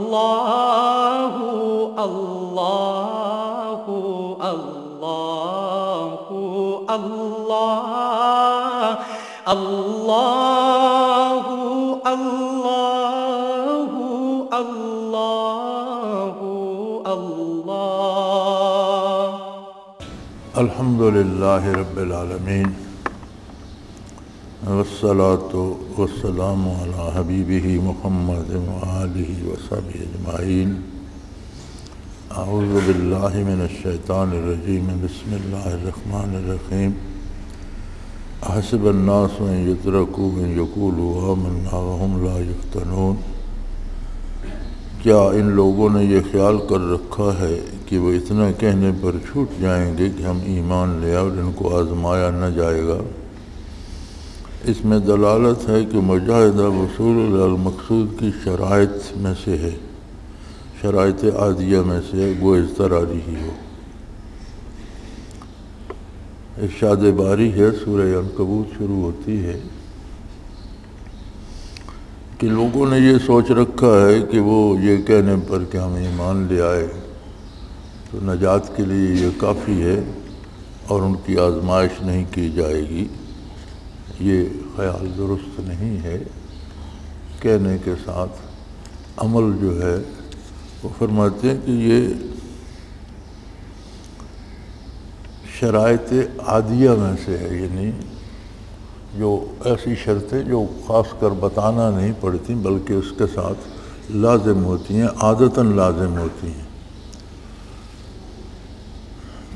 اللہ اللہ اللہ اللہ اللہ اللہ اللہ اللہ الحمد للہ رب العالمین والصلاة والسلام علی حبیبہ محمد وآلہ وصحبہ اجمعین اعوذ باللہ من الشیطان الرجیم بسم اللہ الرحمن الرحیم احسب الناس ان یترکوا ان یقولوا آمنا وهم لا یفتنون کیا ان لوگوں نے یہ خیال کر رکھا ہے کہ وہ اتنا کہنے پر چھوٹ جائیں گے کہ ہم ایمان لے اور ان کو آزمایا نہ جائے گا؟ اس میں دلالت ہے کہ مجاہدہ وصول المقصود کی شرائط میں سے ہے، شرائط عادیہ میں سے وہ اضطراری ہی ہو۔ ارشاد باری ہے، سورہ عنکبوت شروع ہوتی ہے کہ لوگوں نے یہ سوچ رکھا ہے کہ وہ یہ کہنے پر کہ ہم ایمان لے آئے تو نجات کے لیے یہ کافی ہے اور ان کی آزمائش نہیں کی جائے گی۔ یہ خیال درست نہیں ہے۔ کہنے کے ساتھ عمل جو ہے وہ فرماتے ہیں کہ یہ شرائط عادیہ میں سے ہے، یعنی جو ایسی شرطیں جو خاص کر بتانا نہیں پڑتی بلکہ اس کے ساتھ لازم ہوتی ہیں، عادتاً لازم ہوتی ہیں۔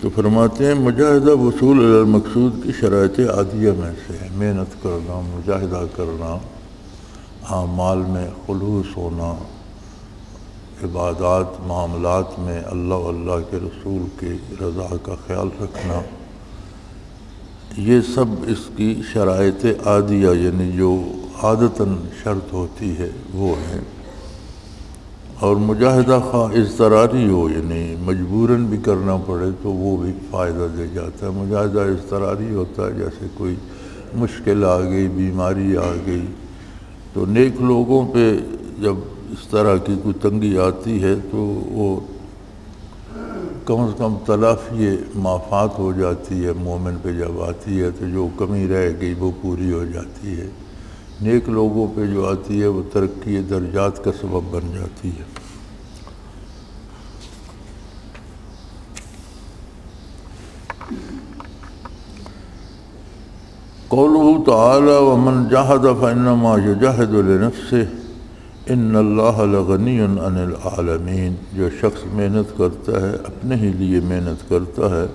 تو فرماتے ہیں مجاہدہ وصول المقصود کی شرائط عادیہ میں سے ہے، محنت کرنا، مجاہدہ کرنا، اعمال میں خلوص ہونا، عبادات معاملات میں اللہ و اللہ کے رسول کی رضا کا خیال رکھنا، یہ سب اس کی شرائط عادیہ یعنی جو عادتاً شرط ہوتی ہے وہ ہے۔ اور مجاہدہ خواہ اضطراری ہو یعنی مجبوراً بھی کرنا پڑے تو وہ بھی فائدہ دے جاتا ہے۔ مجاہدہ اضطراری ہوتا ہے جیسے کوئی مشکل آ گئی، بیماری آ گئی، تو نیک لوگوں پہ جب اس طرح کی کوئی تنگی آتی ہے تو وہ کم از کم تلافی مافات ہو جاتی ہے۔ مومن پہ جب آتی ہے تو جو کمی رہ گئی وہ پوری ہو جاتی ہے۔ نیک لوگوں پہ جو آتی ہے وہ ترقی درجات کا سبب بن جاتی ہے۔ قولہ تعالی ومن جاہد فانما یجاہد لنفسہ ان اللہ لغنی عن العالمین، جو شخص محنت کرتا ہے اپنے ہی لیے محنت کرتا ہے،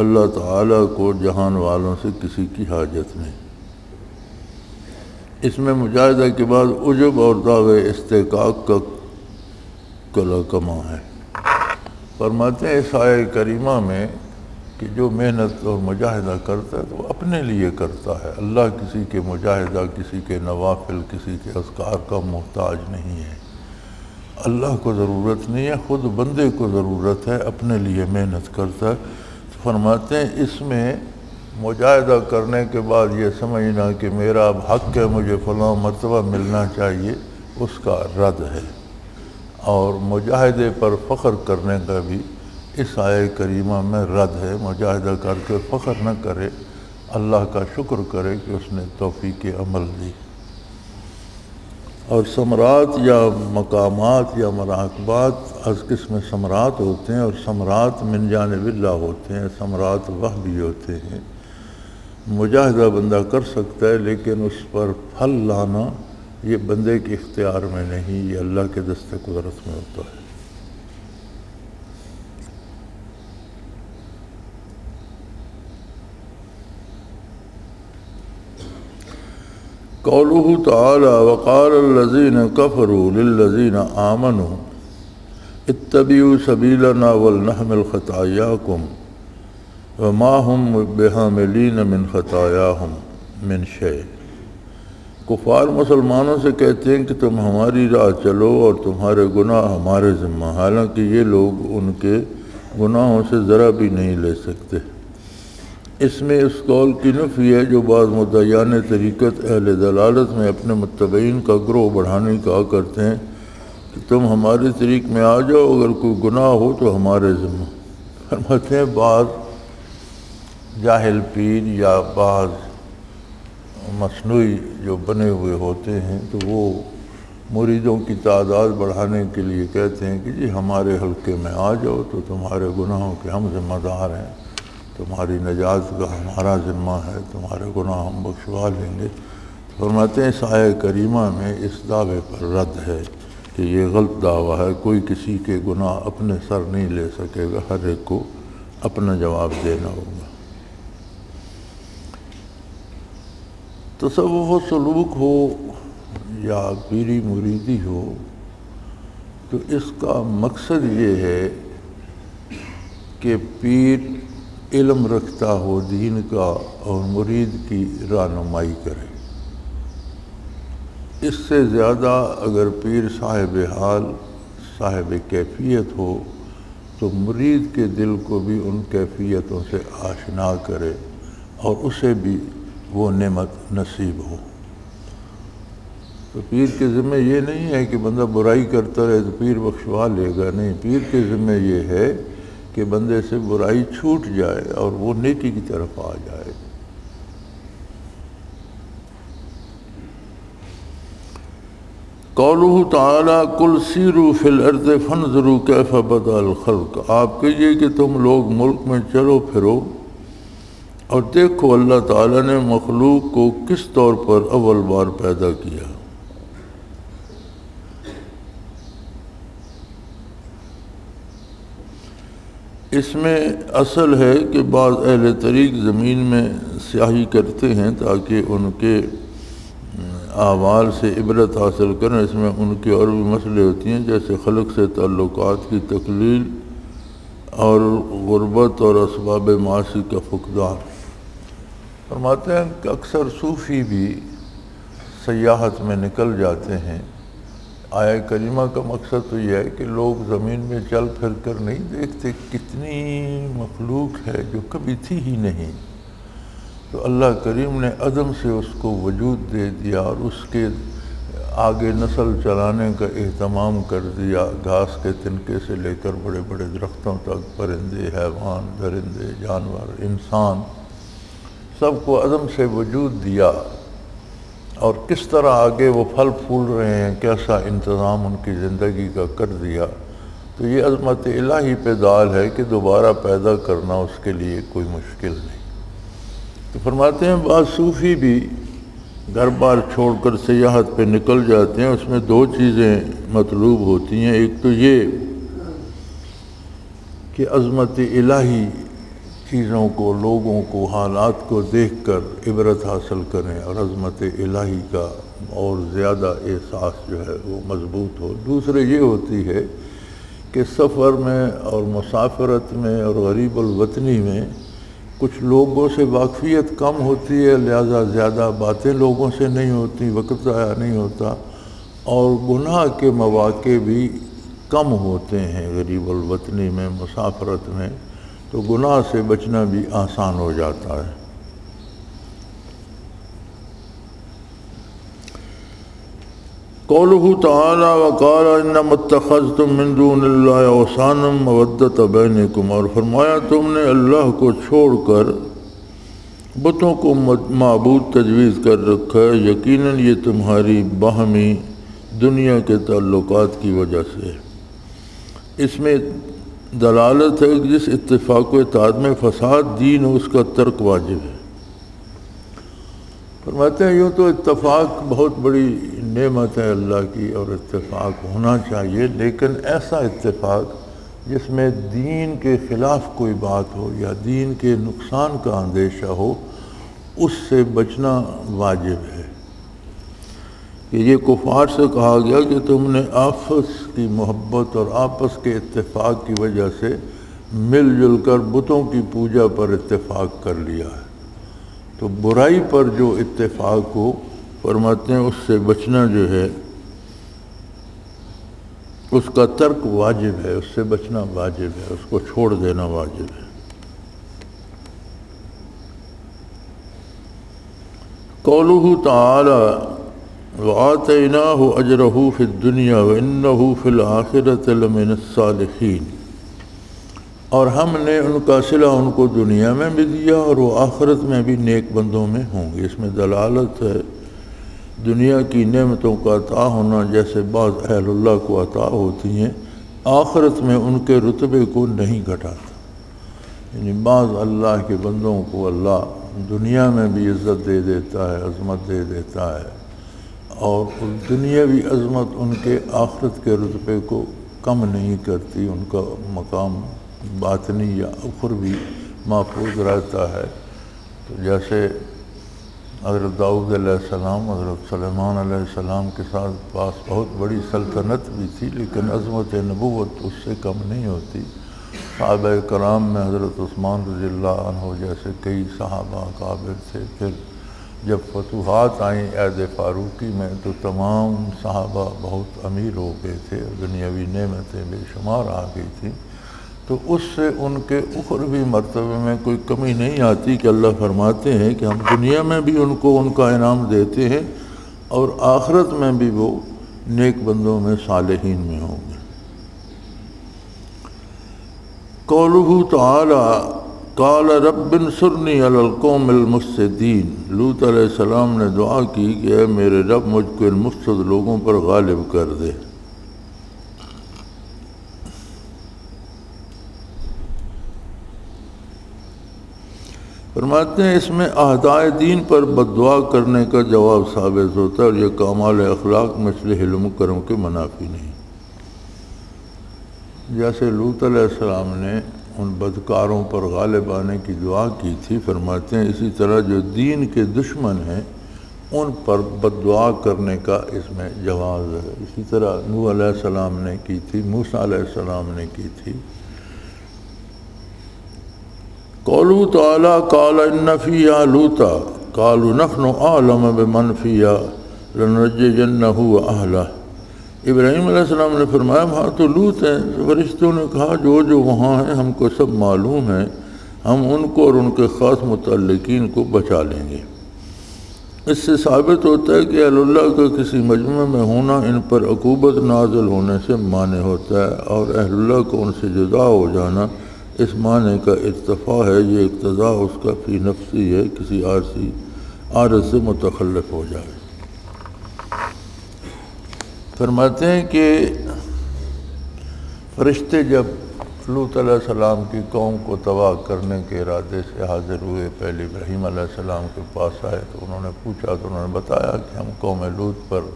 اللہ تعالیٰ کو جہان والوں سے کسی کی حاجت نہیں۔ اس میں مجاہدہ کے بعد عجب اور دعوے استحقاق کا کلا کما ہے۔ فرماتے ہیں اس آیہ کریمہ میں کہ جو محنت اور مجاہدہ کرتا ہے تو وہ اپنے لیے کرتا ہے، اللہ کسی کے مجاہدہ، کسی کے نوافل، کسی کے اذکار کا محتاج نہیں ہے۔ اللہ کو ضرورت نہیں ہے، خود بندے کو ضرورت ہے، اپنے لیے محنت کرتا ہے۔ تو فرماتے ہیں اس میں مجاہدہ کرنے کے بعد یہ سمجھنا کہ میرا اب حق ہے، مجھے فلاں مرتبہ ملنا چاہیے، اس کا رد ہے۔ اور مجاہدے پر فخر کرنے کا بھی اس آیہ کریمہ میں رد ہے۔ مجاہدہ کر کے فخر نہ کرے، اللہ کا شکر کرے کہ اس نے توفیق عمل دی۔ اور ثمرات یا مقامات یا مراقبات از قسم ثمرات ہوتے ہیں، اور ثمرات من جانب اللہ ہوتے ہیں، ثمرات وہبی ہوتے ہیں۔ مجاہدہ بندہ کر سکتا ہے لیکن اس پر پھل لانا یہ بندے کے اختیار میں نہیں، یہ اللہ کے دست قدرت میں ہوتا ہے۔ قولہ تعالی وقال الذین کفروا للذین آمنوا اتبعوا سبیلنا ولنحمل خطایاکم وما هم بحاملین من خطایاہم من شیء۔ کفار مسلمانوں سے کہتے ہیں کہ تم ہماری راہ چلو اور تمہارے گناہ ہمارے ذمہ، حالانکہ یہ لوگ ان کے گناہوں سے ذرا بھی نہیں لے سکتے۔ اس میں اس قول کی نفی ہے جو بعض مدعیان طریقت اہل دلالت میں اپنے متبعین کا گروہ بڑھانے کا کرتے ہیں کہ تم ہمارے طریق میں آ جاؤ، اگر کوئی گناہ ہو تو ہمارے ذمہ۔ فرماتے ہیں بعض جاہل پیر یا بعض مصنوعی جو بنے ہوئے ہوتے ہیں تو وہ مریدوں کی تعداد بڑھانے کے لیے کہتے ہیں کہ جی ہمارے حلقے میں آ جاؤ تو تمہارے گناہوں کے ہم ذمہ دار ہیں، تمہاری نجات کا ہمارا ذمہ ہے، تمہارے گناہ ہم بخشوا لیں گے۔ فرماتے ہیں اس آیہ کریمہ میں اس دعوے پر رد ہے کہ یہ غلط دعویٰ ہے، کوئی کسی کے گناہ اپنے سر نہیں لے سکے گا، ہر ایک کو اپنا جواب دینا ہوگا۔ تصوف و سلوک ہو یا پیری مریدی ہو تو اس کا مقصد یہ ہے کہ پیر علم رکھتا ہو دین کا اور مرید کی رہنمائی کرے۔ اس سے زیادہ اگر پیر صاحب حال صاحب کیفیت ہو تو مرید کے دل کو بھی ان کیفیتوں سے آشنا کرے اور اسے بھی وہ نعمت نصیب ہو۔ تو پیر کے ذمہ یہ نہیں ہے کہ بندہ برائی کرتا رہے تو پیر بخشوا لے گا، نہیں، پیر کے ذمہ یہ ہے کہ بندے سے برائی چھوٹ جائے اور وہ نیکی کی طرف آ جائے۔ قولہ تعالیٰ قل سیروا فی الارض فانظروا کیف بدأ الخلق، آپ کہیے کہ تم لوگ ملک میں چلو پھرو اور دیکھو اللہ تعالیٰ نے مخلوق کو کس طور پر اول بار پیدا کیا۔ اس میں اصل ہے کہ بعض اہل طریق زمین میں سیاحی کرتے ہیں تاکہ ان کے اعمال سے عبرت حاصل کریں۔ اس میں ان کے اور بھی مسئلے ہوتی ہیں، جیسے خلق سے تعلقات کی تقلیل اور غربت اور اسباب معاشی کا فقدان۔ فرماتے ہیں کہ اکثر صوفی بھی سیاحت میں نکل جاتے ہیں۔ آیہ کریمہ کا مقصد تو یہ ہے کہ لوگ زمین میں چل پھر کر نہیں دیکھتے کتنی مخلوق ہے جو کبھی تھی ہی نہیں، تو اللہ کریم نے عدم سے اس کو وجود دے دیا اور اس کے آگے نسل چلانے کا اہتمام کر دیا، گھاس کے تنکے سے لے کر بڑے بڑے درختوں تک، پرندے، حیوان، درندے، جانور، انسان، سب کو عدم سے وجود دیا، اور کس طرح آگے وہ پھل پھول رہے ہیں، کیسا انتظام ان کی زندگی کا کر دیا۔ تو یہ عظمت الہی پہ دال ہے کہ دوبارہ پیدا کرنا اس کے لیے کوئی مشکل نہیں۔ تو فرماتے ہیں بعض صوفی بھی گھر بار چھوڑ کر سیاحت پہ نکل جاتے ہیں، اس میں دو چیزیں مطلوب ہوتی ہیں، ایک تو یہ کہ عظمت الہی چیزوں کو، لوگوں کو، حالات کو دیکھ کر عبرت حاصل کریں اور عظمت الہی کا اور زیادہ احساس جو ہے وہ مضبوط ہو۔ دوسرے یہ ہوتی ہے کہ سفر میں اور مسافرت میں اور غریب الوطنی میں کچھ لوگوں سے واقفیت کم ہوتی ہے، لہذا زیادہ باتیں لوگوں سے نہیں ہوتی، وقت ضائع نہیں ہوتا، اور گناہ کے مواقع بھی کم ہوتے ہیں غریب الوطنی میں، مسافرت میں، تو گناہ سے بچنا بھی آسان ہو جاتا ہے۔ قولہ تعالی وقال انما اتخذتم من دون اللہ اوثانا مودۃ بینکم، اور فرمایا تم نے اللہ کو چھوڑ کر بتوں کو معبود تجویز کر رکھا ہے، یقیناً یہ تمہاری باہمی دنیا کے تعلقات کی وجہ سے۔ اس میں دلالت ہے کہ جس اتفاق و اتحاد میں فساد دین ہو اس کا ترک واجب ہے۔ فرماتے ہیں یوں تو اتفاق بہت بڑی نعمت ہے اللہ کی اور اتفاق ہونا چاہیے، لیکن ایسا اتفاق جس میں دین کے خلاف کوئی بات ہو یا دین کے نقصان کا اندیشہ ہو، اس سے بچنا واجب ہے۔ کہ یہ کفار سے کہا گیا کہ تم نے آپس کی محبت اور آپس کے اتفاق کی وجہ سے مل جل کر بتوں کی پوجا پر اتفاق کر لیا ہے، تو برائی پر جو اتفاق ہو، فرماتے ہیں اس سے بچنا جو ہے اس کا ترک واجب ہے، اس سے بچنا واجب ہے، اس کو چھوڑ دینا واجب ہے۔ قولہ تعالی وآتیناہ اجرہ فی الدنیا وانہ فی الآخرۃ لمن الصالحین، اور ہم نے ان کا صلہ ان کو دنیا میں بھی دیا اور وہ آخرت میں بھی نیک بندوں میں ہوں گے۔ اس میں دلالت ہے دنیا کی نعمتوں کا عطا ہونا جیسے بعض اہل اللہ کو عطا ہوتی ہیں، آخرت میں ان کے رتبے کو نہیں گھٹاتا۔ یعنی بعض اللہ کے بندوں کو اللہ دنیا میں بھی عزت دے دیتا ہے، عظمت دے دیتا ہے، اور اس دنیاوی عظمت ان کے آخرت کے رتبے کو کم نہیں کرتی، ان کا مقام باطنی یا اخروی محفوظ رہتا ہے۔ تو جیسے حضرت داؤد علیہ السلام حضرت سلیمان علیہ السلام کے ساتھ پاس بہت بڑی سلطنت بھی تھی، لیکن عظمت نبوت اس سے کم نہیں ہوتی۔ صحابہ کرام میں حضرت عثمان رضی اللہ عنہ جیسے کئی صحابہ قابل تھے۔ پھر جب فتوحات آئیں عہد فاروقی میں تو تمام صحابہ بہت امیر ہو گئے تھے، دنیاوی نعمتیں بے شمار آ گئی تھیں، تو اس سے ان کے اخروی مرتبے میں کوئی کمی نہیں آتی کہ اللہ فرماتے ہیں کہ ہم دنیا میں بھی ان کو ان کا انعام دیتے ہیں اور آخرت میں بھی وہ نیک بندوں میں صالحین میں ہوں گے۔ قولہ تعالی قال رب انصرنی علی القوم المفسدین، لوط علیہ السلام نے دعا کی کہ اے میرے رب مجھ کو ان مفسد لوگوں پر غالب کر دے۔ فرماتے ہیں اس میں اعدائے دین پر بد دعا کرنے کا جواب ثابت ہوتا ہے، اور یہ کمال اخلاق مثل حلم و کرم کے منافی نہیں۔ جیسے لوط علیہ السلام نے ان بدکاروں پر غالب آنے کی دعا کی تھی، فرماتے ہیں اسی طرح جو دین کے دشمن ہیں ان پر بد دعا کرنے کا اس میں جواز ہے۔ اسی طرح نوح علیہ السلام نے کی تھی، موسیٰ علیہ السلام نے کی تھی۔ قولہ تعالی قال ان فیہا لوطا قالوا نحن اعلم بمن فیہا لننجینہ واہلہ، ابراہیم علیہ السلام نے فرمایا وہاں تو لوط ہیں، فرشتوں نے کہا جو وہاں ہیں ہم کو سب معلوم ہے، ہم ان کو اور ان کے خاص متعلقین کو بچا لیں گے۔ اس سے ثابت ہوتا ہے کہ اہل اللہ کا کسی مجمع میں ہونا ان پر عقوبت نازل ہونے سے مانع ہوتا ہے، اور اہل اللہ کو ان سے جدا ہو جانا اس معنی کا ارتفاع ہے، یہ اقتضاء اس کا فی نفسی ہے، کسی عارض سے متخلف ہو جائے۔ فرماتے ہیں کہ فرشتے جب لوط علیہ السلام کی قوم کو تباہ کرنے کے ارادے سے حاضر ہوئے، پہلے ابراہیم علیہ السلام کے پاس آئے تو انہوں نے پوچھا، تو انہوں نے بتایا کہ ہم قوم لوط پر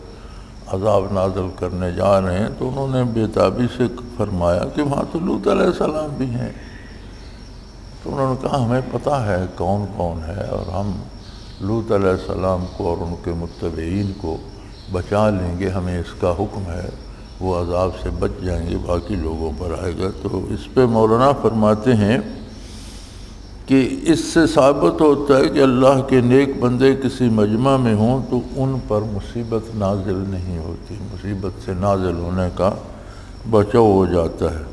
عذاب نازل کرنے جا رہے ہیں، تو انہوں نے بے تابی سے فرمایا کہ وہاں تو لوط علیہ السلام بھی ہیں۔ تو انہوں نے کہا ہمیں پتہ ہے کون کون ہے، اور ہم لوط علیہ السلام کو اور ان کے متبعین کو بچا لیں گے، ہمیں اس کا حکم ہے، وہ عذاب سے بچ جائیں گے، باقی لوگوں پر آئے گا۔ تو اس پہ مولانا فرماتے ہیں کہ اس سے ثابت ہوتا ہے کہ اللہ کے نیک بندے کسی مجمع میں ہوں تو ان پر مصیبت نازل نہیں ہوتی، مصیبت سے نازل ہونے کا بچاؤ ہو جاتا ہے،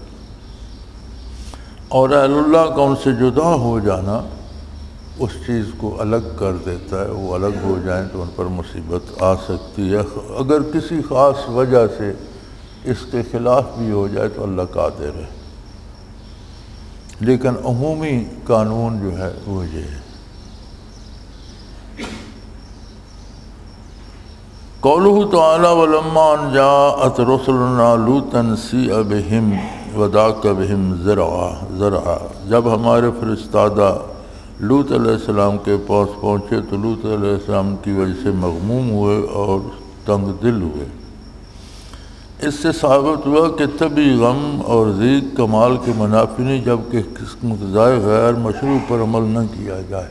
اور اہل اللہ کا ان سے جدا ہو جانا اس چیز کو الگ کر دیتا ہے، وہ الگ ہو جائیں تو ان پر مصیبت آ سکتی ہے، اگر کسی خاص وجہ سے اس کے خلاف بھی ہو جائے تو اللہ قادر ہے، لیکن عمومی قانون جو ہے وہ یہ ہے۔ قولہ تعالی ولما ان جاءت رسلنا لوطا سیء بہم وضاق بہم ذرعا، جب ہمارے فرستادہ لوط علیہ السلام کے پاس پہنچے تو لوط علیہ السلام کی وجہ سے مغموم ہوئے اور تنگ دل ہوئے۔ اس سے ثابت ہوا کہ طبی غم اور ضیق کمال کے منافی نہیں، جبکہ مقتضائے غیر مشروع پر عمل نہ کیا جائے۔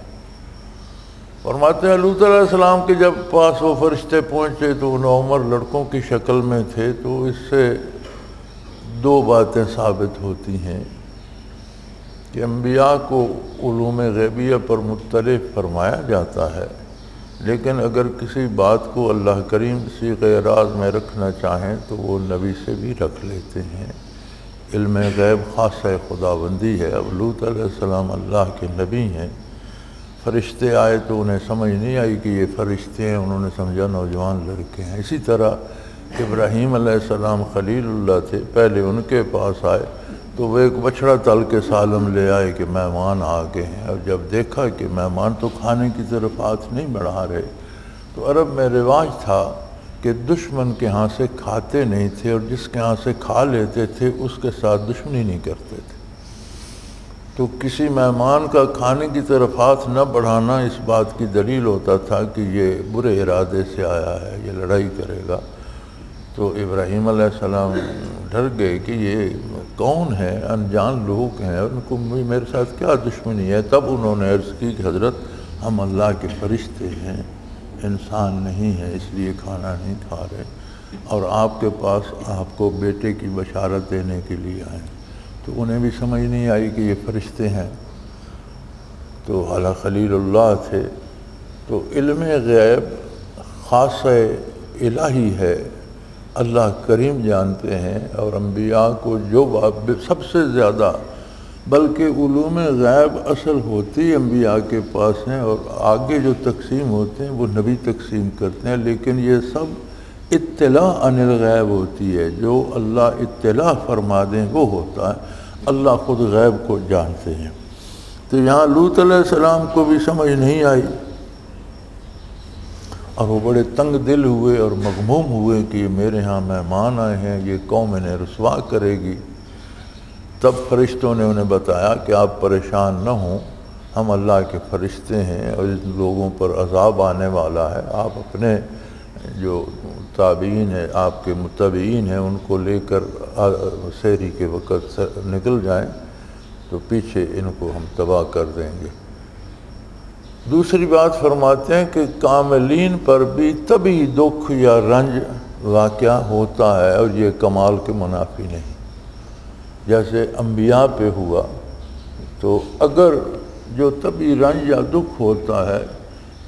فرماتے ہیں لوط علیہ السلام کے جب پاس وہ فرشتے پہنچے تو وہ نوعمر لڑکوں کی شکل میں تھے، تو اس سے دو باتیں ثابت ہوتی ہیں کہ انبیاء کو علوم غیبیہ پر مطلع فرمایا جاتا ہے، لیکن اگر کسی بات کو اللہ کریم صیغہ راز میں رکھنا چاہیں تو وہ نبی سے بھی رکھ لیتے ہیں۔ علم غیب خاصہ خداوندی ہے۔ اب لوط علیہ السلام اللہ کے نبی ہیں، فرشتے آئے تو انہیں سمجھ نہیں آئی کہ یہ فرشتے ہیں، انہوں نے سمجھا نوجوان لڑکے ہیں۔ اسی طرح ابراہیم علیہ السلام خلیل اللہ تھے، پہلے ان کے پاس آئے تو وہ ایک بچڑا تل کے سالم لے آئے کہ مہمان آ گئے ہیں، اور جب دیکھا کہ مہمان تو کھانے کی طرف ہاتھ نہیں بڑھا رہے، تو عرب میں رواج تھا کہ دشمن کے ہاں سے کھاتے نہیں تھے، اور جس کے ہاں سے کھا لیتے تھے اس کے ساتھ دشمنی نہیں کرتے تھے۔ تو کسی مہمان کا کھانے کی طرف ہاتھ نہ بڑھانا اس بات کی دلیل ہوتا تھا کہ یہ برے ارادے سے آیا ہے، یہ لڑائی کرے گا۔ تو ابراہیم علیہ السلام ڈر گئے کہ یہ کون ہے، انجان لوگ ہیں، ان کو میرے ساتھ کیا دشمنی ہے۔ تب انہوں نے عرض کی کہ حضرت ہم اللہ کے فرشتے ہیں، انسان نہیں ہیں، اس لیے کھانا نہیں کھا رہے، اور آپ کے پاس آپ کو بیٹے کی بشارت دینے کے لیے آئے۔ تو انہیں بھی سمجھ نہیں آئی کہ یہ فرشتے ہیں، تو اعلیٰ خلیل اللہ تھے۔ تو علم غیب خاصہ الہی ہے، اللہ کریم جانتے ہیں، اور انبیاء کو جو سب سے زیادہ، بلکہ علوم غیب اصل ہوتی انبیاء کے پاس ہیں، اور آگے جو تقسیم ہوتے ہیں وہ نبی تقسیم کرتے ہیں، لیکن یہ سب اطلاع عن الغیب ہوتی ہے، جو اللہ اطلاع فرما دیں وہ ہوتا ہے، اللہ خود غیب کو جانتے ہیں۔ تو یہاں لوط علیہ السلام کو بھی سمجھ نہیں آئی، اور وہ بڑے تنگ دل ہوئے اور مغموم ہوئے کہ یہ میرے ہاں مہمان آئے ہیں، یہ قوم انہیں رسوا کرے گی۔ تب فرشتوں نے انہیں بتایا کہ آپ پریشان نہ ہوں، ہم اللہ کے فرشتے ہیں، اور ان لوگوں پر عذاب آنے والا ہے، آپ اپنے جو تابعین ہیں، آپ کے متبعین ہیں، ان کو لے کر سحری کے وقت نکل جائیں، تو پیچھے ان کو ہم تباہ کر دیں گے۔ دوسری بات فرماتے ہیں کہ کاملین پر بھی طبعی دکھ یا رنج واقعہ ہوتا ہے، اور یہ کمال کے منافی نہیں۔ جیسے انبیاء پہ ہوا، تو اگر جو طبعی رنج یا دکھ ہوتا ہے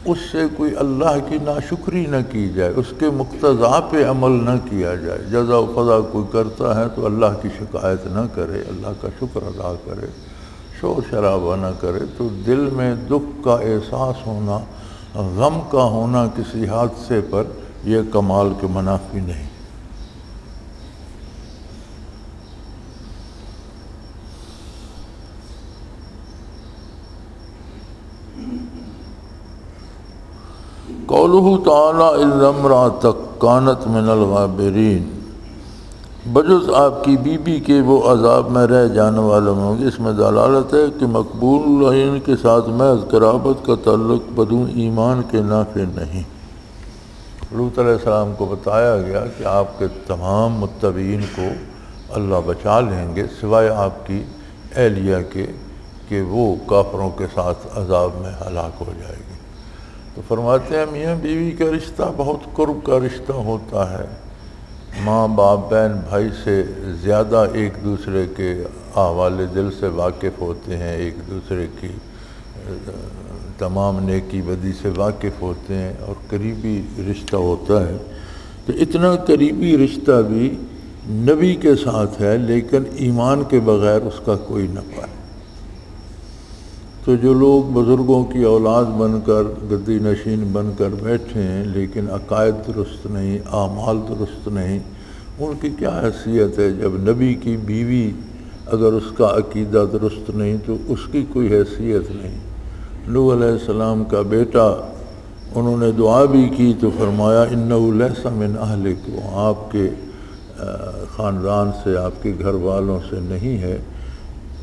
اس سے کوئی اللہ کی ناشکری نہ کی جائے، اس کے مقتضا پہ عمل نہ کیا جائے، جزا و فضا کوئی کرتا ہے تو اللہ کی شکایت نہ کرے، اللہ کا شکر ادا کرے، شور شرابہ نہ کرے، تو دل میں دکھ کا احساس ہونا، غم کا ہونا کسی حادثے پر، یہ کمال کے منافی نہیں۔ قولہ تعالیٰ الا امرأتک کانت من الغابرین، بجز آپ کی بیوی کے وہ عذاب میں رہ جانے والوں میں ہوں گے۔ اس میں دلالت ہے کہ مقبول العین کے ساتھ محض قرابت کا تعلق بدون ایمان کے نافع نہیں۔ لوط علیہ السلام کو بتایا گیا کہ آپ کے تمام متبعین کو اللہ بچا لیں گے سوائے آپ کی اہلیہ کے، کہ وہ کافروں کے ساتھ عذاب میں ہلاک ہو جائے گی۔ تو فرماتے ہیں میاں بیوی کا رشتہ بہت قرب کا رشتہ ہوتا ہے، ماں باپ بہن بھائی سے زیادہ ایک دوسرے کے احوال دل سے واقف ہوتے ہیں، ایک دوسرے کی تمام نیکی بدی سے واقف ہوتے ہیں، اور قریبی رشتہ ہوتا ہے۔ تو اتنا قریبی رشتہ بھی نبی کے ساتھ ہے، لیکن ایمان کے بغیر اس کا کوئی نفع ہے۔ تو جو لوگ بزرگوں کی اولاد بن کر گدی نشین بن کر بیٹھے ہیں لیکن عقائد درست نہیں، اعمال درست نہیں، ان کی کیا حیثیت ہے؟ جب نبی کی بیوی اگر اس کا عقیدہ درست نہیں تو اس کی کوئی حیثیت نہیں۔ نوح علیہ السلام کا بیٹا، انہوں نے دعا بھی کی تو فرمایا انہ لیس من اہلک، وہ آپ کے خاندان سے، آپ کے گھر والوں سے نہیں ہے،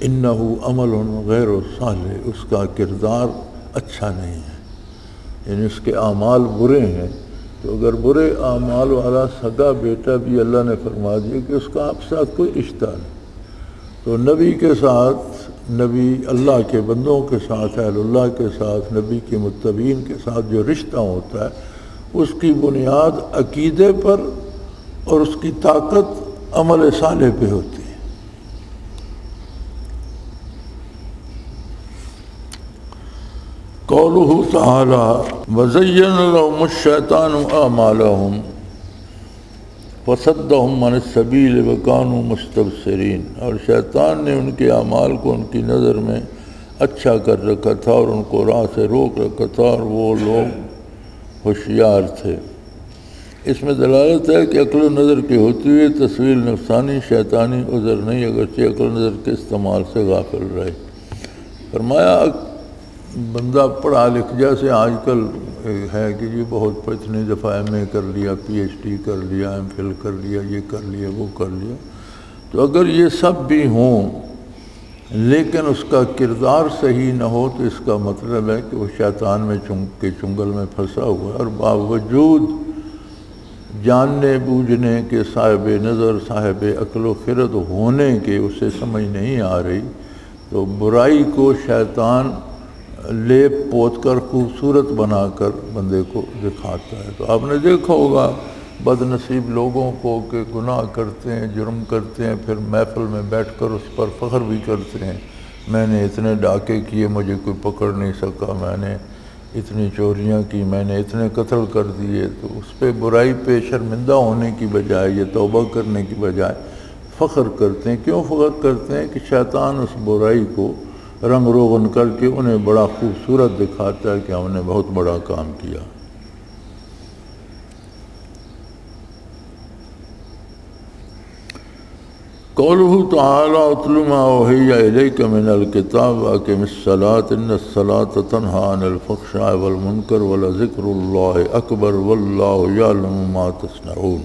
انہ عمل غیر صالح، اس کا کردار اچھا نہیں ہے، یعنی اس کے اعمال برے ہیں۔ تو اگر برے اعمال والا سگا بیٹا بھی اللہ نے فرما دیا کہ اس کا آپ ساتھ کوئی رشتہ نہیں، تو نبی کے ساتھ، نبی اللہ کے بندوں کے ساتھ، اہل اللہ کے ساتھ، نبی کے متبعین کے ساتھ جو رشتہ ہوتا ہے اس کی بنیاد عقیدے پر اور اس کی طاقت عمل صالح پہ ہوتی ہے۔ قولہ تعالی وزین لهم الشیطان اعمالهم وصدهم عن السبیل وکانوا مستبصرین، اور شیطان نے ان کے اعمال کو ان کی نظر میں اچھا کر رکھا تھا اور ان کو راہ سے روک رکھا تھا، اور وہ لوگ ہوشیار تھے۔ اس میں دلالت ہے کہ عقل و نظر کی ہوتی ہوئی تصویر نفسانی شیطانی عذر نہیں، اگرچہ عقل و نظر کے استعمال سے غافل رہے۔ فرمایا بندہ پڑھا لکھ جیسے آج کل ہے کہ یہ بہت اتنی دفعہ ایم اے کر لیا، پی ایچ ڈی کر لیا، ایم فل کر لیا، یہ کر لیا، وہ کر لیا، تو اگر یہ سب بھی ہوں لیکن اس کا کردار صحیح نہ ہو تو اس کا مطلب ہے کہ وہ شیطان میں چنگل میں پھنسا ہوا ہے، اور باوجود جاننے بوجھنے کے صاحب نظر صاحب عقل و خرد ہونے کے اسے سمجھ نہیں آ رہی، تو برائی کو شیطان لیپ پوت کر خوبصورت بنا کر بندے کو دکھاتا ہے۔ تو آپ نے دیکھا ہوگا بد نصیب لوگوں کو کہ گناہ کرتے ہیں، جرم کرتے ہیں، پھر محفل میں بیٹھ کر اس پر فخر بھی کرتے ہیں، میں نے اتنے ڈاکے کیے مجھے کوئی پکڑ نہیں سکا، میں نے اتنی چوریاں کی، میں نے اتنے قتل کر دیے۔ تو اس پہ برائی پہ شرمندہ ہونے کی بجائے یا توبہ کرنے کی بجائے فخر کرتے ہیں۔ کیوں فخر کرتے ہیں؟ کہ شیطان اس برائی کو رنگ روغن کر کے انہیں بڑا خوبصورت دکھاتا ہے کہ ہم نے بہت بڑا کام کیا۔ قولہ تعالی اتل ما اوحی الیک من الکتاب واقم الصلاۃ ان الصلاۃ تنہی عن الفحشاء والمنکر ولذکر اللہ اکبر واللہ یعلم ما تصنعون۔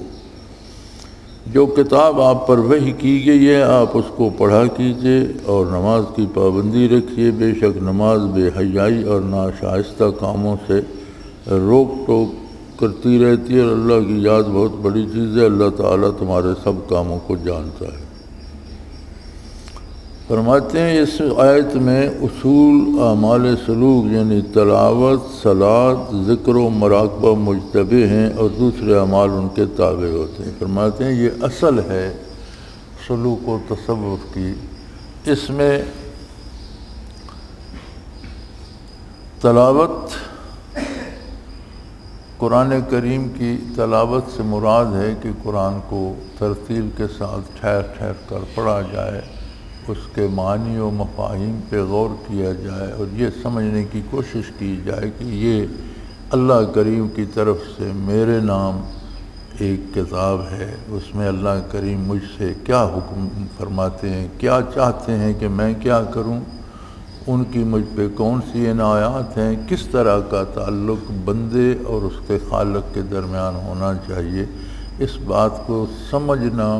جو کتاب آپ پر وحی کی گئی ہے آپ اس کو پڑھا کیجئے اور نماز کی پابندی رکھیے، بے شک نماز بے حیائی اور ناشائستہ کاموں سے روک ٹوک کرتی رہتی ہے، اور اللہ کی یاد بہت بڑی چیز ہے، اللہ تعالیٰ تمہارے سب کاموں کو جانتا ہے۔ فرماتے ہیں اس آیت میں اصول اعمال سلوک یعنی تلاوت، صلاۃ، ذکر و مراقبہ مجتبی ہیں اور دوسرے اعمال ان کے تابع ہوتے ہیں۔ فرماتے ہیں یہ اصل ہے سلوک و تصوف کی۔ اس میں تلاوت، قرآن کریم کی تلاوت سے مراد ہے کہ قرآن کو ترتیل کے ساتھ ٹھہر ٹھہر کر پڑھا جائے، اس کے معنی و مفاہیم پہ غور کیا جائے اور یہ سمجھنے کی کوشش کی جائے کہ یہ اللہ کریم کی طرف سے میرے نام ایک کتاب ہے، اس میں اللہ کریم مجھ سے کیا حکم فرماتے ہیں، کیا چاہتے ہیں کہ میں کیا کروں، ان کی مجھ پہ کون سی عنایات ہیں، کس طرح کا تعلق بندے اور اس کے خالق کے درمیان ہونا چاہیے۔ اس بات کو سمجھنا،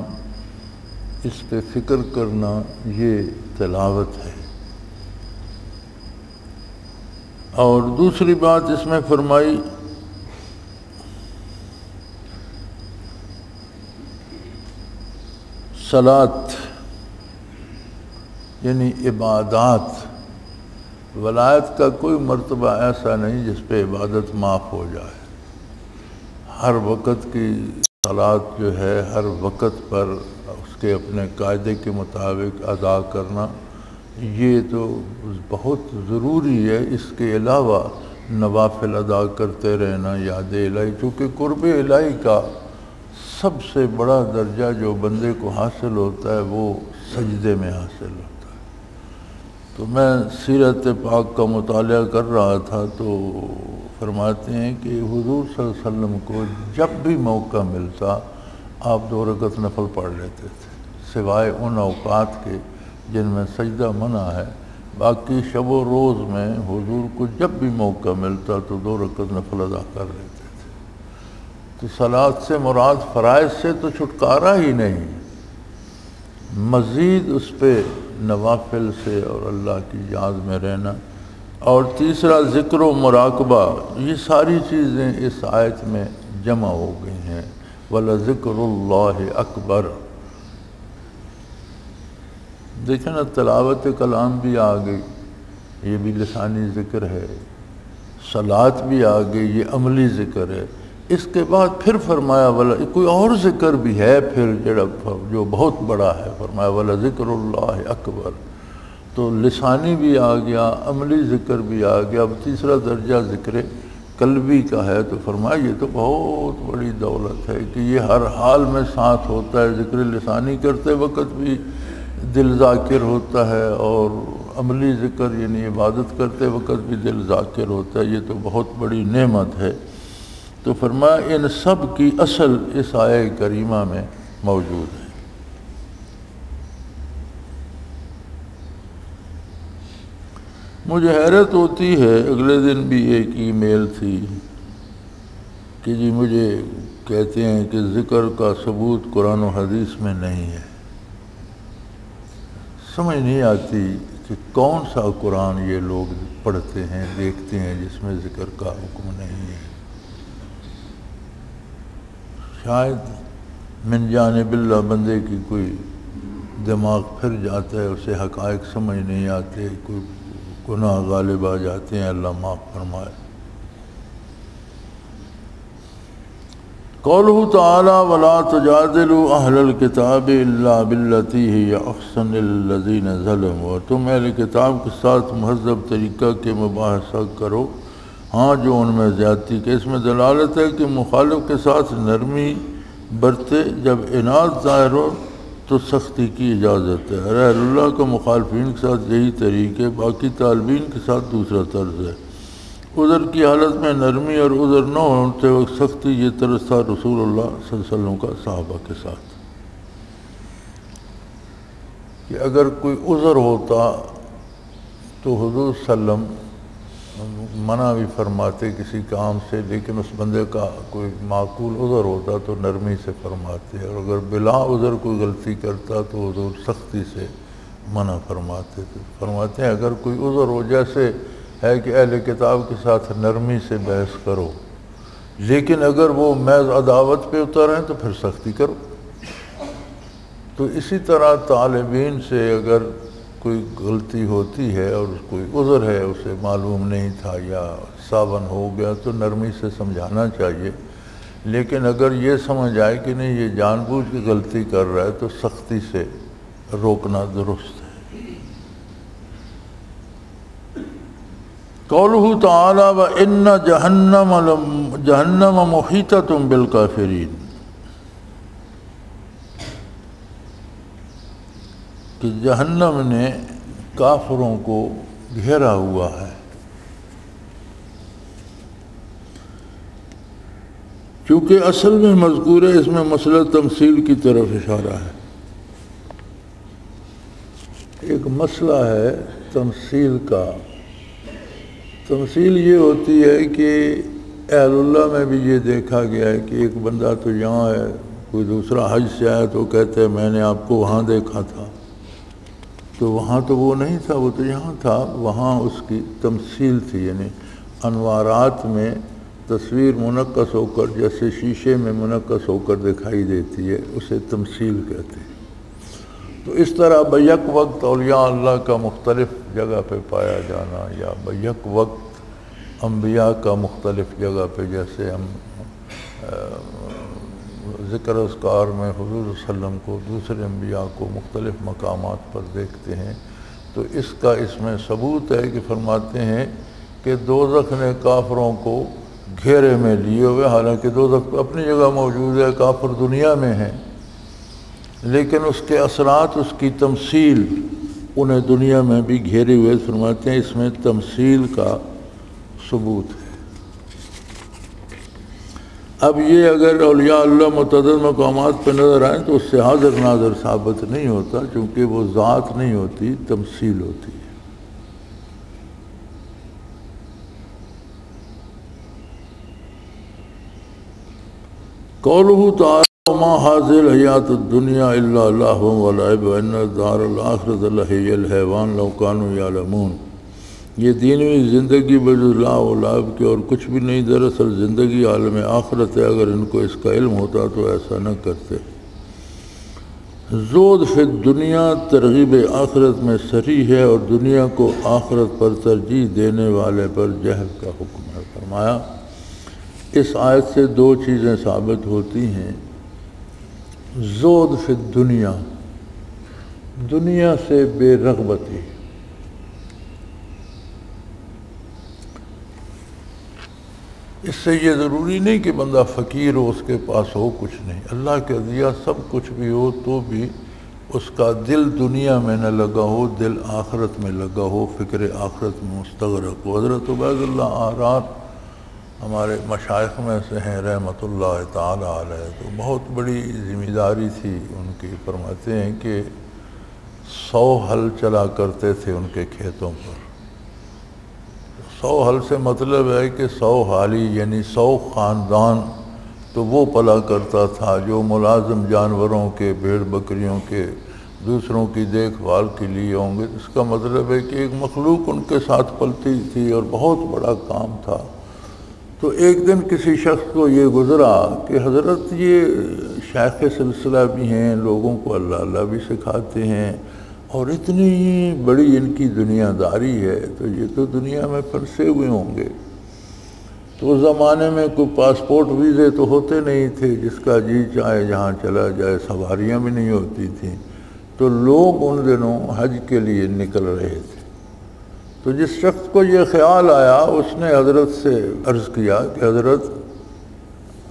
اس پہ فکر کرنا، یہ تلاوت ہے۔ اور دوسری بات اس میں فرمائی صلاۃ یعنی عبادات۔ ولایت کا کوئی مرتبہ ایسا نہیں جس پہ عبادت معاف ہو جائے۔ ہر وقت کی صلاۃ جو ہے ہر وقت پر اس کے اپنے قاعدے کے مطابق ادا کرنا یہ تو بہت ضروری ہے۔ اس کے علاوہ نوافل ادا کرتے رہنا، یاد الہی، چونکہ قرب الہی کا سب سے بڑا درجہ جو بندے کو حاصل ہوتا ہے وہ سجدے میں حاصل ہوتا ہے۔ تو میں سیرت پاک کا مطالعہ کر رہا تھا تو فرماتے ہیں کہ حضور صلی اللہ علیہ وسلم کو جب بھی موقع ملتا آپ 2 رکعت نفل پڑھ لیتے تھے، سوائے ان اوقات کے جن میں سجدہ منع ہے، باقی شب و روز میں حضور کو جب بھی موقع ملتا تو 2 رکعت نفل ادا کر لیتے تھے۔ تو صلاۃ سے مراد فرائض سے تو چھٹکارا ہی نہیں، مزید اس پہ نوافل سے اور اللہ کی یاد میں رہنا۔ اور تیسرا ذکر و مراقبہ، یہ ساری چیزیں اس آیت میں جمع ہو گئی ہیں۔ وَلَذِكْرُ اللَّهِ اکبر۔ دیکھیں نا تلاوت کلام بھی آ گئی، یہ بھی لسانی ذکر ہے، صلاۃ بھی آ گئی، یہ عملی ذکر ہے۔ اس کے بعد پھر فرمایا کوئی اور ذکر بھی ہے پھر جو بہت بڑا ہے، فرمایا وَلَذِكْرُ اللَّهِ اکبر۔ تو لسانی بھی آ گیا، عملی ذکر بھی آ گیا، اب تیسرا درجہ ذکر قلبی کا ہے۔ تو فرمایا یہ تو بہت بڑی دولت ہے کہ یہ ہر حال میں ساتھ ہوتا ہے، ذکر لسانی کرتے وقت بھی، دل ذاکر ہوتا ہے، اور عملی ذکر یعنی عبادت کرتے وقت بھی دل ذاکر ہوتا ہے، یہ تو بہت بڑی نعمت ہے۔ تو فرمایا ان سب کی اصل اس آیہ کریمہ میں موجود ہے۔ مجھے حیرت ہوتی ہے، اگلے دن بھی ایک ای میل تھی کہ جی مجھے کہتے ہیں کہ ذکر کا ثبوت قرآن و حدیث میں نہیں ہے۔ سمجھ نہیں آتی کہ کون سا قرآن یہ لوگ پڑھتے ہیں دیکھتے ہیں جس میں ذکر کا حکم نہیں ہے۔ شاید من جانب اللہ بندے کی کوئی دماغ پھر جاتا ہے، اسے حقائق سمجھ نہیں آتے، کوئی گناہ غالب آ جاتے ہیں، اللہ معاف فرمائے۔ قولہ تعالی وَلَا تُجَادِلُوا أَهْلَ الْكِتَابِ إِلَّا بِالَّتِي هِيَ أَحْسَنُ لِلَّذِينَ ظَلَمُوا، اور تم اہل کتاب کے ساتھ مہذب طریقہ کے مباحثہ کرو، ہاں جو ان میں زیادتی کے۔ اس میں دلالت ہے کہ مخالف کے ساتھ نرمی برتے، جب عناد ظاہر ہو تو سختی کی اجازت ہے۔ اہل اللہ کا مخالفین کے ساتھ یہی طریقے، باقی طالبین کے ساتھ دوسرا طرز ہے۔ عذر کی حالت میں نرمی اور عذر نہ ہوتے وقت سختی، یہ طرز تھا رسول اللہ صلی اللہ علیہ وسلم کا صحابہ کے ساتھ، کہ اگر کوئی عذر ہوتا تو حضور صلی اللہ علیہ وسلم منع بھی فرماتے کسی کام سے، لیکن اس بندے کا کوئی معقول عذر ہوتا تو نرمی سے فرماتے، اور اگر بلا عذر کوئی غلطی کرتا تو حضور سختی سے منع فرماتے تھے۔ فرماتے ہیں اگر کوئی عذر ہو، جیسے ہے کہ اہل کتاب کے ساتھ نرمی سے بحث کرو، لیکن اگر وہ محض عداوت پہ اتر ہیں تو پھر سختی کرو۔ تو اسی طرح طالبین سے اگر کوئی غلطی ہوتی ہے اور کوئی عذر ہے، اسے معلوم نہیں تھا یا صابن ہو گیا، تو نرمی سے سمجھانا چاہیے، لیکن اگر یہ سمجھ آئے کہ نہیں یہ جان بوجھ کے غلطی کر رہا ہے تو سختی سے روکنا درست ہے۔ قولہ تعالی وَإِنَّ جَهَنَّمَ مُحِيطَةٌ بِالْكَافِرِينَ، کہ جہنم نے کافروں کو گھیرا ہوا ہے۔ چونکہ اصل میں مذکور ہے، اس میں مسئلہ تمثیل کی طرف اشارہ ہے۔ ایک مسئلہ ہے تمثیل کا۔ تمثیل یہ ہوتی ہے کہ اہل اللہ میں بھی یہ دیکھا گیا ہے کہ ایک بندہ تو یہاں ہے، کوئی دوسرا حج سے آیا تو کہتے ہیں میں نے آپ کو وہاں دیکھا تھا، تو وہاں تو وہ نہیں تھا، وہ تو یہاں تھا۔ وہاں اس کی تمثیل تھی، یعنی انوارات میں تصویر منعکس ہو کر جیسے شیشے میں منعکس ہو کر دکھائی دیتی ہے، اسے تمثیل کہتے ہیں۔ تو اس طرح بیک وقت اولیاء اللہ کا مختلف جگہ پہ پایا جانا، یا بیک وقت انبیاء کا مختلف جگہ پہ، جیسے ہم ذکر اذکار میں حضور صلی اللہ علیہ وسلم کو، دوسرے انبیاء کو مختلف مقامات پر دیکھتے ہیں، تو اس کا اس میں ثبوت ہے کہ فرماتے ہیں کہ دوزخ نے کافروں کو گھیرے میں لیے ہوئے، حالانکہ دوزخ اپنی جگہ موجود ہے، کافر دنیا میں ہیں، لیکن اس کے اثرات، اس کی تمثیل انہیں دنیا میں بھی گھیرے ہوئے۔ فرماتے ہیں اس میں تمثیل کا ثبوت ہے۔ اب یہ اگر اولیاء اللہ متعدد مقامات پہ نظر آئیں تو اس سے حاضر ناظر ثابت نہیں ہوتا، چونکہ وہ ذات نہیں ہوتی، تمثیل ہوتی ہے۔ قولہ تعالی وما هذه الحیات الدنیا الا لہو ولعب وان الدار الآخرۃ لہی الحیوان لو کانوا یعلمون، یہ دینوی زندگی بجز لہو و لعب کے اور کچھ بھی نہیں، دراصل زندگی عالم آخرت ہے، اگر ان کو اس کا علم ہوتا تو ایسا نہ کرتے۔ زود فی الدنیا ترغیب آخرت میں صریح ہے، اور دنیا کو آخرت پر ترجیح دینے والے پر جہل کا حکم ہے۔ فرمایا اس آیت سے دو چیزیں ثابت ہوتی ہیں۔ زود فی الدنیا، دنیا سے بے رغبتی۔ اس سے یہ ضروری نہیں کہ بندہ فقیر ہو، اس کے پاس ہو کچھ نہیں، اللہ کے دیا سب کچھ بھی ہو تو بھی اس کا دل دنیا میں نہ لگا ہو، دل آخرت میں لگا ہو، فکر آخرت میں مستغرق ہو۔ حضرت عبید اللہ آرار ہمارے مشائخ میں سے ہیں رحمۃ اللہ تعالی علیہ، تو بہت بڑی ذمہ داری تھی ان کی۔ فرماتے ہیں کہ 100 ہل چلا کرتے تھے ان کے کھیتوں پر۔ 100 ہل سے مطلب ہے کہ 100 حالی یعنی 100 خاندان تو وہ پلا کرتا تھا جو ملازم جانوروں کے، بھیڑ بکریوں کے، دوسروں کی دیکھ بھال کے لیے ہوں گے۔ اس کا مطلب ہے کہ ایک مخلوق ان کے ساتھ پلتی تھی اور بہت بڑا کام تھا۔ تو ایک دن کسی شخص کو یہ گزرا کہ حضرت یہ شیخ سلسلہ بھی ہیں، لوگوں کو اللہ بھی سکھاتے ہیں، اور اتنی بڑی ان کی دنیا داری ہے، تو یہ تو دنیا میں پھنسے ہوئے ہوں گے۔ تو اس زمانے میں کوئی پاسپورٹ ویزے تو ہوتے نہیں تھے، جس کا جی چاہے جہاں چلا جائے، سواریاں بھی نہیں ہوتی تھیں، تو لوگ ان دنوں حج کے لیے نکل رہے تھے۔ تو جس شخص کو یہ خیال آیا، اس نے حضرت سے عرض کیا کہ حضرت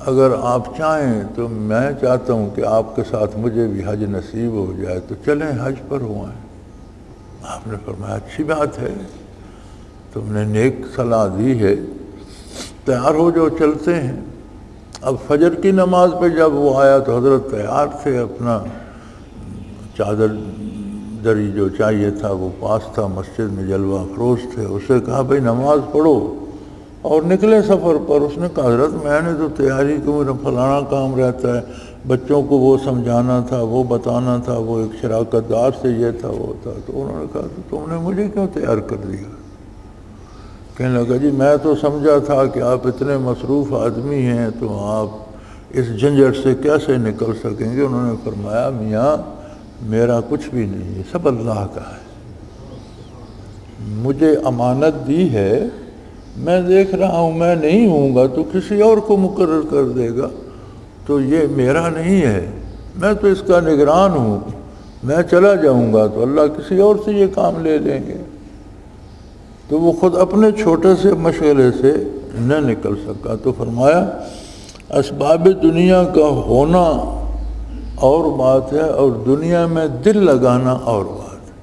اگر آپ چاہیں تو میں چاہتا ہوں کہ آپ کے ساتھ مجھے بھی حج نصیب ہو جائے، تو چلیں حج پر ہو آئیں۔ آپ نے فرمایا اچھی بات ہے، تم نے نیک صلاح دی ہے، تیار ہو جو چلتے ہیں۔ اب فجر کی نماز پہ جب وہ آیا تو حضرت تیار تھے، اپنا چادر دری جو چاہیے تھا وہ پاس تھا، مسجد میں جلوہ افروز تھے۔ اسے کہا بھئی نماز پڑھو اور نکلے سفر پر۔ اس نے کہا حضرت میں نے تو تیاری کی، میرا فلانا کام رہتا ہے، بچوں کو وہ سمجھانا تھا، وہ بتانا تھا، وہ ایک شراکت دار سے یہ تھا وہ تھا۔ تو انہوں نے کہا تو تم نے مجھے کیوں تیار کر دیا؟ کہنے لگا جی میں تو سمجھا تھا کہ آپ اتنے مصروف آدمی ہیں تو آپ اس جھنجھٹ سے کیسے نکل سکیں گے۔ انہوں نے فرمایا میاں میرا کچھ بھی نہیں ہے، سب اللہ کا ہے، مجھے امانت دی ہے، میں دیکھ رہا ہوں میں نہیں ہوں گا تو کسی اور کو مقرر کر دے گا، تو یہ میرا نہیں ہے، میں تو اس کا نگران ہوں، میں چلا جاؤں گا تو اللہ کسی اور سے یہ کام لے لیں گے۔ تو وہ خود اپنے چھوٹے سے مشغلے سے نہ نکل سکا۔ تو فرمایا اسباب دنیا کا ہونا اور بات ہے اور دنیا میں دل لگانا اور بات ہے۔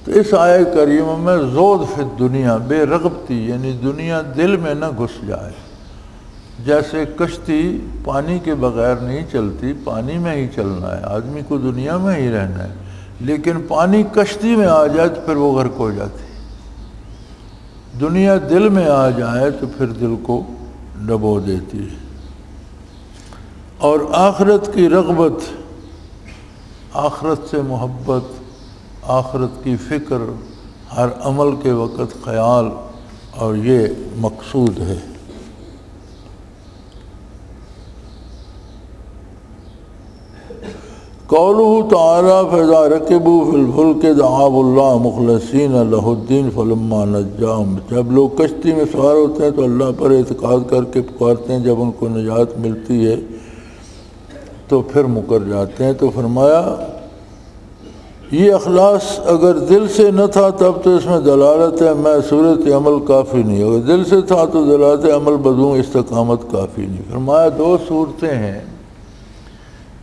تو اس آیہ کریمہ میں زود فی الدنیا، بے رغبتی یعنی دنیا دل میں نہ گھس جائے۔ جیسے کشتی پانی کے بغیر نہیں چلتی، پانی میں ہی چلنا ہے، آدمی کو دنیا میں ہی رہنا ہے، لیکن پانی کشتی میں آ جائے تو پھر وہ غرق ہو جاتی ہے۔ دنیا دل میں آ جائے تو پھر دل کو ڈبو دیتی ہے۔ اور آخرت کی رغبت، آخرت سے محبت، آخرت کی فکر، ہر عمل کے وقت خیال، اور یہ مقصود ہے۔ قولہ تعالیٰ فَإِذَا رَكِبُوا فِي الْفُلْكِ دَعَوُا اللَّهَ مُخْلِصِينَ لَهُ الدِّينَ فَلَمَّا نَجَّاهُمْ، جب لوگ کشتی میں سوار ہوتے ہیں تو اللہ پر اعتقاد کر کے پکارتے ہیں، جب ان کو نجات ملتی ہے تو پھر مکر جاتے ہیں۔ تو فرمایا یہ اخلاص اگر دل سے نہ تھا تب تو اس میں دلالت ہے میں صورت عمل کافی نہیں، اگر دل سے تھا تو دلالت عمل بدون استقامت کافی نہیں۔ فرمایا دو صورتیں ہیں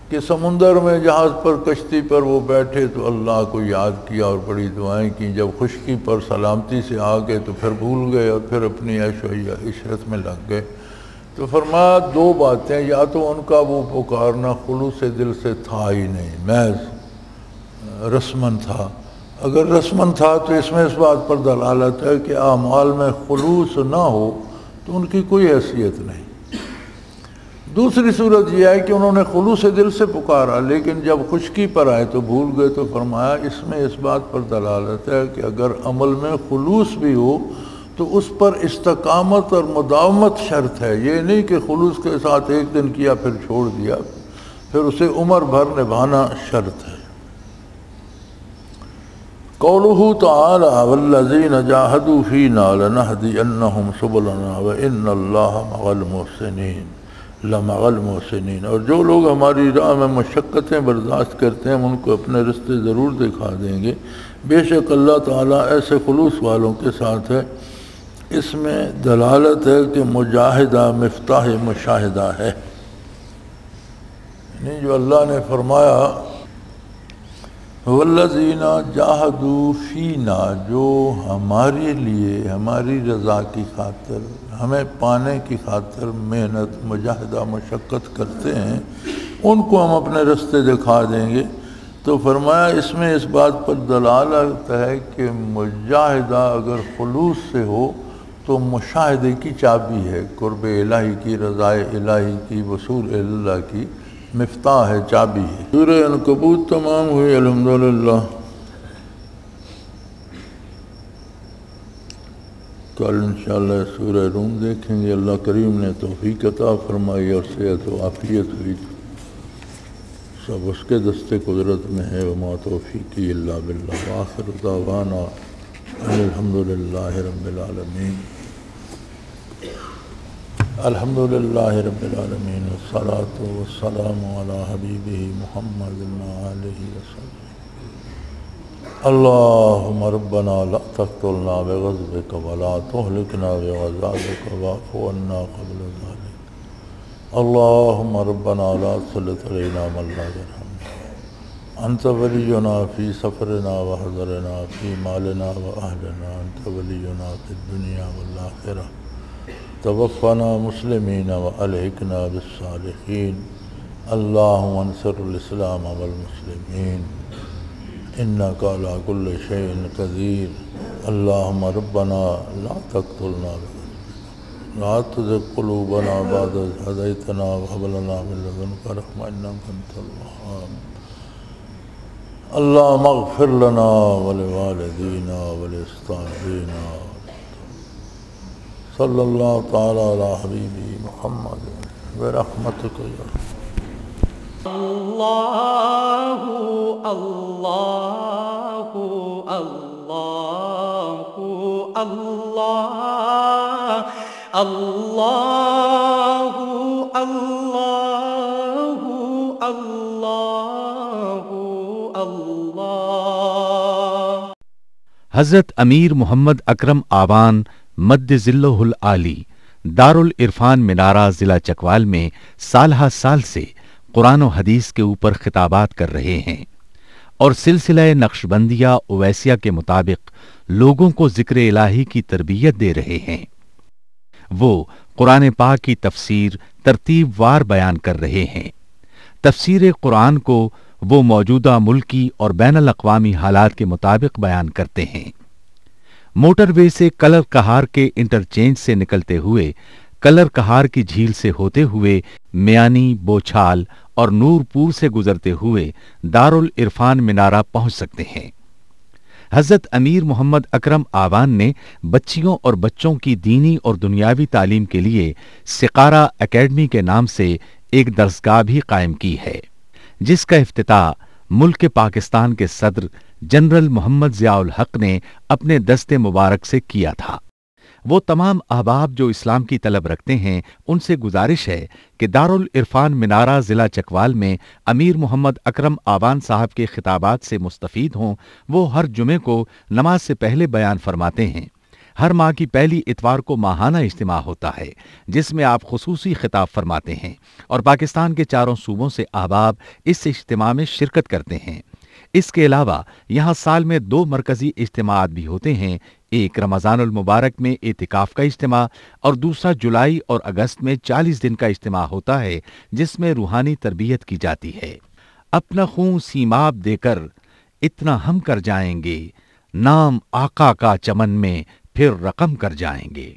کہ سمندر میں جہاز پر کشتی پر وہ بیٹھے تو اللہ کو یاد کیا اور بڑی دعائیں کی، جب خشکی پر سلامتی سے آ گئے تو پھر بھول گئے اور پھر اپنی عیش و عشرت میں لگ گئے۔ تو فرمایا دو باتیں، یا تو ان کا وہ پکارنا خلوص دل سے تھا ہی نہیں، محض رسمن تھا۔ اگر رسمن تھا تو اس میں اس بات پر دلالت ہے کہ اعمال میں خلوص نہ ہو تو ان کی کوئی حیثیت نہیں۔ دوسری صورت یہ ہے کہ انہوں نے خلوص دل سے پکارا لیکن جب خشکی پر آئے تو بھول گئے۔ تو فرمایا اس میں اس بات پر دلالت ہے کہ اگر عمل میں خلوص بھی ہو تو اس پر استقامت اور مداومت شرط ہے، یہ نہیں کہ خلوص کے ساتھ ایک دن کیا پھر چھوڑ دیا، پھر اسے عمر بھر نبھانا شرط ہے۔ قولہ تعالی والذین جاہدوا فینا لنہدینہم سبلنا وان اللہ مع المحسنین لمع المحسنین، اور جو لوگ ہماری راہ میں مشقتیں برداشت کرتے ہیں ہم ان کو اپنے رستے ضرور دکھا دیں گے، بے شک اللہ تعالیٰ ایسے خلوص والوں کے ساتھ ہے۔ اس میں دلالت ہے کہ مجاہدہ مفتاح مشاہدہ ہے، یعنی جو اللہ نے فرمایا والذین جاہدوا فینا، جو ہمارے لیے ہماری رضا کی خاطر ہمیں پانے کی خاطر محنت مجاہدہ مشقت کرتے ہیں، ان کو ہم اپنے رستے دکھا دیں گے۔ تو فرمایا اس میں اس بات پر دلالت ہے کہ مجاہدہ اگر خلوص سے ہو تو مشاہدے کی چابی ہے، قرب الہی کی، رضا الہی کی، وصول اللہ کی مفتاح ہے، چابی ہے۔ سورہ عنکبوت تمام ہوئی الحمدللہ۔ کل انشاءاللہ سورہ روم دیکھیں گے۔ اللہ کریم نے توفیق عطا فرمائی اور صحت و عافیت ہوئی، سب اس کے دستے قدرت میں ہے۔ وما توفیقی الا باللہ، وآخر دعوانا الحمدللہ رب العالمین۔ الحمدللہ رب العالمین، والصلاة والسلام علی حبیبہ محمد وآلہ وسلم۔ اللہم ربنا لا تقتلنا بغضبک ولا تہلکنا بعذابک واعف عنا قبل ذلك۔ اللہم ربنا لا تسلط علینا من لا یرحمنا، انت ولینا فی سفرنا وحضرنا فی مالنا واہلنا، انت ولینا فی الدنیا والآخرہ، توفنا مسلمین والحقنا بالصالحین۔ اللہم انصر الاسلام والمسلمین، انک علی کل شیء قدیر۔ اللہم ربنا لا تقتلنا بغضبک، لا تزغ قلوبنا بعد اذ ہدیتنا وہب لنا من لدنک رحمۃ انک انت الوہاب۔ اللہم اغفر لنا ولوالدینا ولأستاذینا، صلی اللہ تعالی علی حبیبی محمد برحمتک یا رحمۃ۔ اللہ اللہ اللہ اللہ اللہ اللہ اللہ اللہ۔ حضرت امیر محمد اکرم آوان مد ظلہ العالی دارالعرفان منارہ ضلع چکوال میں سالہ سال سے قرآن و حدیث کے اوپر خطابات کر رہے ہیں اور سلسلہ نقشبندیہ اویسیہ کے مطابق لوگوں کو ذکر الہی کی تربیت دے رہے ہیں۔ وہ قرآن پاک کی تفسیر ترتیب وار بیان کر رہے ہیں۔ تفسیر قرآن کو وہ موجودہ ملکی اور بین الاقوامی حالات کے مطابق بیان کرتے ہیں۔ موٹر وے سے کلر کہار کے انٹرچینج سے نکلتے ہوئے، کلر کہار کی جھیل سے ہوتے ہوئے، میانی، بوچھال اور نور پور سے گزرتے ہوئے دارالعرفان منارہ پہنچ سکتے ہیں۔ حضرت امیر محمد اکرم آوان نے بچیوں اور بچوں کی دینی اور دنیاوی تعلیم کے لیے سقارہ اکیڈمی کے نام سے ایک درسگاہ بھی قائم کی ہے، جس کا افتتاح ملک پاکستان کے صدر جنرل محمد ضیاء الحق نے اپنے دست مبارک سے کیا تھا۔ وہ تمام احباب جو اسلام کی طلب رکھتے ہیں ان سے گزارش ہے کہ دارالعرفان منارہ ضلع چکوال میں امیر محمد اکرم آوان صاحب کے خطابات سے مستفید ہوں۔ وہ ہر جمعے کو نماز سے پہلے بیان فرماتے ہیں۔ ہر ماہ کی پہلی اتوار کو ماہانہ اجتماع ہوتا ہے جس میں آپ خصوصی خطاب فرماتے ہیں اور پاکستان کے چاروں صوبوں سے احباب اس اجتماع میں شرکت کرتے ہیں۔ اس کے علاوہ یہاں سال میں 2 مرکزی اجتماعات بھی ہوتے ہیں، ایک رمضان المبارک میں اعتکاف کا اجتماع اور دوسرا جولائی اور اگست میں 40 دن کا اجتماع ہوتا ہے جس میں روحانی تربیت کی جاتی ہے۔ اپنا خون سیماب دے کر اتنا ہم کر جائیں گے، نام آقا کا چمن میں پھر رقم کر جائیں گے۔